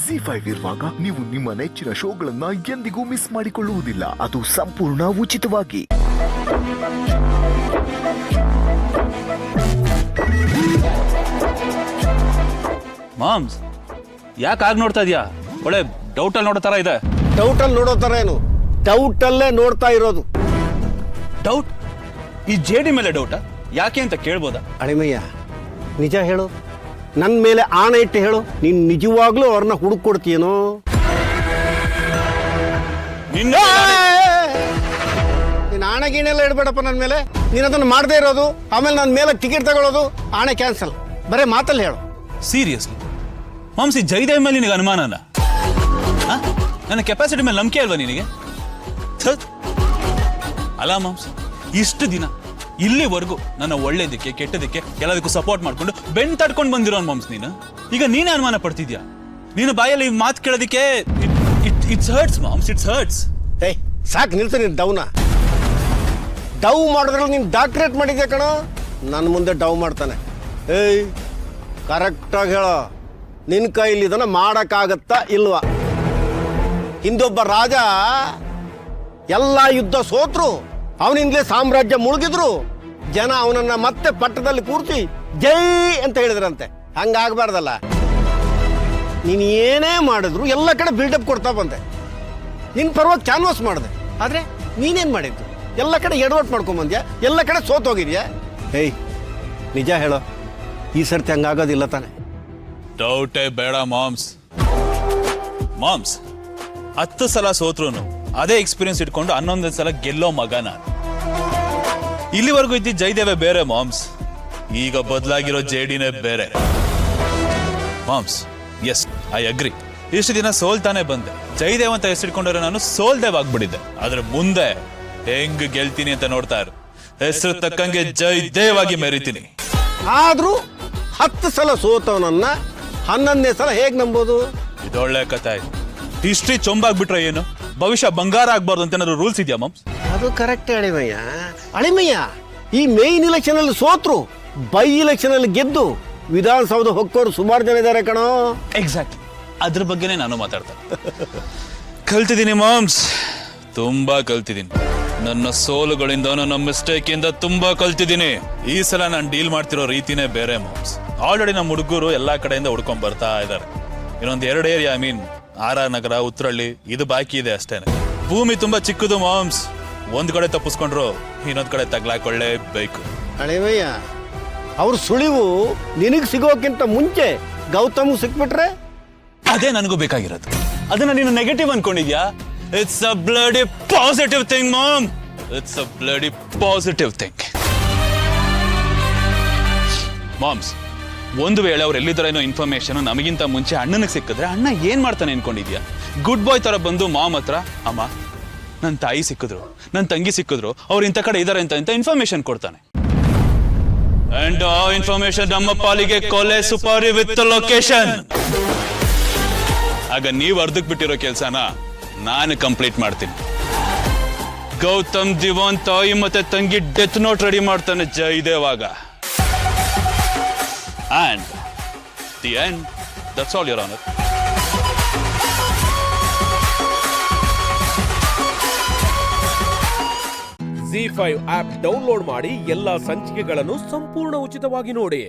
ZEE5 ಇರುವಾಗ ನೀವು ನಿಮ್ಮ ನೆಚ್ಚಿನ ಶೋಗಳನ್ನ ಎಂದಿಗೂ ಮಿಸ್ ಮಾಡಿಕೊಳ್ಳುವುದಿಲ್ಲ. ಅದು ಸಂಪೂರ್ಣ ಉಚಿತವಾಗಿ. ಮಾಮ್ಸ್ ಯಾಕೆ ಆಗ ನೋಡ್ತಾ ಇದೀಯಾ? ಒಳ್ಳೆ ಡೌಟಲ್ಲಿ ನೋಡೋ ತರ ಇದೆ. ಡೌಟಲ್ಲಿ ನೋಡೋ ತರ ಏನು? ಡೌಟಲ್ಲೇ ನೋಡ್ತಾ ಇರೋದು. ಡೌಟ್? ಈ ಜೆಡಿ ಮೇಲೆ ಡೌಟಾ? ಯಾಕೆ ಅಂತ ಕೇಳ್ಬೋದಾ? ಅಳಿಮಯ್ಯ, ನಿಜ ಹೇಳು, ನನ್ನ ಮೇಲೆ ಆಣೆ ಇಟ್ಟು ಹೇಳು, ನೀನು ನಿಜವಾಗ್ಲೂ ಅವ್ರನ್ನ ಹುಡುಕೊಡ್ತೀಯನೋ? ನೀನು ಆಣೆ ಗೀಣೆಲ್ಲ ಇಡಬೇಡಪ್ಪ ನನ್ನ ಮೇಲೆ. ನೀನು ಅದನ್ನು ಮಾಡದೇ ಇರೋದು, ಆಮೇಲೆ ನನ್ನ ಮೇಲೆ ಟಿಕೆಟ್ ತಗೊಳ್ಳೋದು, ಆಣೆ ಕ್ಯಾನ್ಸಲ್. ಬರೇ ಮಾತಲ್ಲಿ ಹೇಳು. ಸೀರಿಯಸ್ಲಿ ಮಾಮ್ಸ್, ಈ ಜಯದೇವ್ ಮೇಲೆ ನಿನಗೆ ಅನುಮಾನನ? ನನ್ನ ಕೆಪಾಸಿಟಿ ಮೇಲೆ ನಂಬಿಕೆ ಅಲ್ವಾ ನಿನಗೆ? ಅಲ್ಲ ಮಾಮ್ಸ್, ಇಷ್ಟು ದಿನ ಇಲ್ಲಿವರೆಗೂ ನನ್ನ ಒಳ್ಳೇದಕ್ಕೆ ಕೆಟ್ಟದಕ್ಕೆ ಎಲ್ಲದಕ್ಕೂ ಸಪೋರ್ಟ್ ಮಾಡ್ಕೊಂಡು ಬೆನ್ ತಡ್ಕೊಂಡು ಬಂದಿರೋ ಮಾಮ್ಸ್ ನೀನು. ಈಗ ನೀನೇ ಅನುಮಾನ ಪಡ್ತಿದ್ಯಾ? ನೀನು ಬಾಯಲ್ಲಿ ಮಾತು ಕೇಳೋದಕ್ಕೆ it's hurts moms, it's hurts. ಏಯ್ ಸಾಕು, ನಿಲ್ತು ನೀನು ಡೌನ. ಡವ್ ಮಾಡಿದ್ರಲ್ಲಿ ನೀನು ಡಾಕ್ಟ್ರೇಟ್ ಮಾಡಿದ್ಯಾ ಕಣೋ. ನನ್ನ ಮುಂದೆ ಡವ್ ಮಾಡ್ತಾನೆ. ಏಯ್ ಕರೆಕ್ಟಾಗಿ ಹೇಳೋ, ನಿನ್ನ ಕೈಲಿ ಇದನ್ನ ಮಾಡೋಕ್ಕಾಗತ್ತಾ ಇಲ್ವಾ? ಹಿಂದೊಬ್ಬ ರಾಜ ಎಲ್ಲ ಯುದ್ಧ ಸೋತ್ರು, ಅವನಿಂದಲೇ ಸಾಮ್ರಾಜ್ಯ ಮುಳುಗಿದ್ರು, ಜನ ಅವನನ್ನ ಮತ್ತೆ ಪಟ್ಟದಲ್ಲಿ ಕೂರಿಸಿ ಜೈ ಅಂತ ಹೇಳಿದ್ರಂತೆ. ಹಂಗಾಗಬಾರ್ದಲ್ಲ. ನೀನು ಏನೇ ಮಾಡಿದ್ರು ಎಲ್ಲ ಕಡೆ ಬಿಲ್ಡಪ್ ಕೊಡ್ತಾ ಬಂದೆ, ನಿನ್ನ ಪರವಾಗಿ ಕ್ಯಾನ್ವಾಸ್ ಮಾಡಿದೆ. ಆದರೆ ನೀನೇನು ಮಾಡಿದ್ದು? ಎಲ್ಲ ಕಡೆ ಎಡವಟ್ ಮಾಡ್ಕೊಂಬಂದ್ಯಾ, ಎಲ್ಲ ಕಡೆ ಸೋತೋಗಿದ್ಯಾ. ಏಯ್ ನಿಜ ಹೇಳೋ, ಈ ಸರ್ತಿ ಹಂಗಾಗೋದಿಲ್ಲ ತಾನೆ? ಡೌಟೇ ಬೇಡ ಮಾಮ್ಸ್. ಮಾಮ್ಸ್ 10 ಸಲ ಸೋತ್ರು ಅದೇ ಎಕ್ಸ್ಪೀರಿಯನ್ಸ್ ಇಟ್ಕೊಂಡು 11 ಸಲ ಗೆಲ್ಲೋ ಮಗ ನಾನು. ಇಲ್ಲಿವರೆಗೂ ಇದ್ದ ಜಯದೇವೇ ಬೇರೆ ಮಾಮ್ಸ್, ಈಗ ಬದಲಾಗಿರೋ ಜೆಡಿನೇ ಬೇರೆ ಮಾಮ್ಸ್. S, I agree. ಇಷ್ಟು ದಿನ ಸೋಲ್ತಾನೆ ಬಂದೆ. ಜಯದೇವ್ ಅಂತ ಹೆಸರಿಟ್ಕೊಂಡ್ರೆ ನಾನು ಸೋಲ್ದೇವ್ ಆಗ್ಬಿಟ್ಟಿದ್ದೆ. ಆದ್ರೆ ಮುಂದೆ ಹೆಂಗ್ ಗೆಲ್ತೀನಿ ಅಂತ ನೋಡ್ತಾ ಇರು. ಹೆಸರು ತಕ್ಕಂಗೆ ಜಯದೇವ್ ಆಗಿ ಮೆರಿತೀನಿ. ಆದ್ರೂ 10 ಸಲ ಸೋತವನನ್ನ 11ನೇ ಸಲ ಹೇಗ್ ನಂಬೋದು? ಇದೊಳ್ಳೆ ಕಥೆ ಆಯ್ತು. ಹಿಸ್ಟ್ರಿ ಚೊಂಬಾಗ್ಬಿಟ್ರೆ ಏನು, ಭವಿಷ್ಯ ಬಂಗಾರ ಆಗ್ಬಾರ್ದು ಅಂತ ಏನಾದ್ರು ರೂಲ್ಸ್ ಇದೆಯಾ ಮಾಮ್ಸ್? ಅದು ಕರೆಕ್ಟ್ ಅಳಿಮಯ್ಯ. ಅಳಿಮಯ್ಯ, ಈ ಮೇನ್ ಇಲೆಕ್ಷನ್ ಅಲ್ಲಿ ಸೋತ್ರು, ಬೈ ಇಲೆಕ್ಷನ್ ಅಲ್ಲಿ ಗೆದ್ದು ವಿಧಾನಸೌಧ ಹೊಕ್ಕೋರು ಸುಮಾರು ಜನ ಇದ್ದಾರೆ ಕಣೋ. ಎಕ್ಸಾಕ್ಟ್ಲಿ, ಅದ್ರ ಬಗ್ಗೆನೇ ನಾನು ಮಾತಾಡ್ತೇನೆ. ಕಲ್ತಿದ್ದೀನಿ ಮಾಮ್ಸ್, ತುಂಬಾ ಕಲ್ತಿದ್ದೀನಿ. ನನ್ನ ಸೋಲುಗಳಿಂದ, ನನ್ನ ಮಿಸ್ಟೇಕ್ ಇಂದ ತುಂಬಾ ಕಲ್ತಿದ್ದೀನಿ. ಈ ಸಲ ನಾನು ಡೀಲ್ ಮಾಡ್ತಿರೋ ರೀತಿನೇ ಬೇರೆ ಮಾಮ್ಸ್. ಆಲ್ರೆಡಿ ನಮ್ಮ ಹುಡುಗರು ಎಲ್ಲಾ ಕಡೆಯಿಂದ ಹುಡ್ಕೊಂಡ್ ಬರ್ತಾ ಇದ್ದಾರೆ. ಇನ್ನೊಂದು 2 ಏರಿಯಾ, ಐ ಮೀನ್ RR ನಗರ, ಉತ್ರಳ್ಳಿ, ಇದು ಬಾಕಿ ಇದೆ ಅಷ್ಟೇನೆ. ಭೂಮಿ ತುಂಬಾ ಚಿಕ್ಕದು ಮಾಮ್ಸ್. ಒಂದ್ ಕಡೆ ತಪ್ಪಿಸ್ಕೊಂಡ್ರು ಇನ್ನೊಂದ್ ಕಡೆ ತಗ್ಲಾಕೊಳ್ಳೇಬೇಕು. ಅಳಿಮಯ್ಯ, ಅವ್ರ ಸುಳಿವು ನಿನಗ್ ಸಿಗೋಕ್ಕಿಂತ ಮುಂಚೆ ಗೌತಮ್ ಸಿಕ್ಬಿಟ್ರೆ ಅದೇ ನನಗೂ ಬೇಕಾಗಿರೋದು. ಅದನ್ನ ನೀನು ನೆಗೆಟಿವ್ ಅನ್ಕೊಂಡಿದ್ಯಾ? It's a bloody positive thing mom, it's a bloody positive thing. Moms, ಒಂದು ವೇಳೆ ಅವ್ರು ಎಲ್ಲಿದ್ದಾರೇನೋ ಇನ್ಫಾರ್ಮೇಶನ್ ನಮಗಿಂತ ಮುಂಚೆ ಅಣ್ಣನಿಗೆ ಸಿಕ್ಕಿದ್ರೆ ಅಣ್ಣ ಏನ್ ಮಾಡ್ತಾನೆ ಅನ್ಕೊಂಡಿದ್ಯಾ? ಗುಡ್ ಬಾಯ್ ತರ ಬಂದು ಮಾಮ್ ಹತ್ರ, ಅಮ್ಮ ನನ್ನ ತಾಯಿ ಸಿಕ್ಕಿದ್ರು, ನನ್ನ ತಂಗಿ ಸಿಕ್ಕಿದ್ರು, ಅವ್ರು ಇಂಥ ಕಡೆ ಇದಾರೆ ಅಂತ ಇನ್ಫಾರ್ಮೇಶನ್ ಕೊಡ್ತಾನೆ. ಅಂಡ್ ಆ ಇನ್ಫಾರ್ಮೇಶನ್ ನಮ್ಮ ಪಾಲಿಗೆ ಕೊಲೆ ಸುಪಾರಿ ವಿತ್ ಲೊಕೇಶನ್. ಆಗ ನೀವು ಅರ್ಧಕ್ ಬಿಟ್ಟಿರೋ ಕೆಲ್ಸನ ನಾನು ಕಂಪ್ಲೀಟ್ ಮಾಡ್ತೀನಿ. ಗೌತಮ್ ದಿವಾನ್ ತಾಯಿ ಮತ್ತೆ ತಂಗಿ ಡೆತ್ ನೋಟ್ ರೆಡಿ ಮಾಡ್ತಾನೆ ಜಯದೇವಾಗ. And the end, that's all, Your Honor. ZEE5 app download ಮಾಡಿ ಎಲ್ಲಾ ಸಂಚಿಕೆಗಳನ್ನು ಸಂಪೂರ್ಣ ಉಚಿತವಾಗಿ ನೋಡಿ.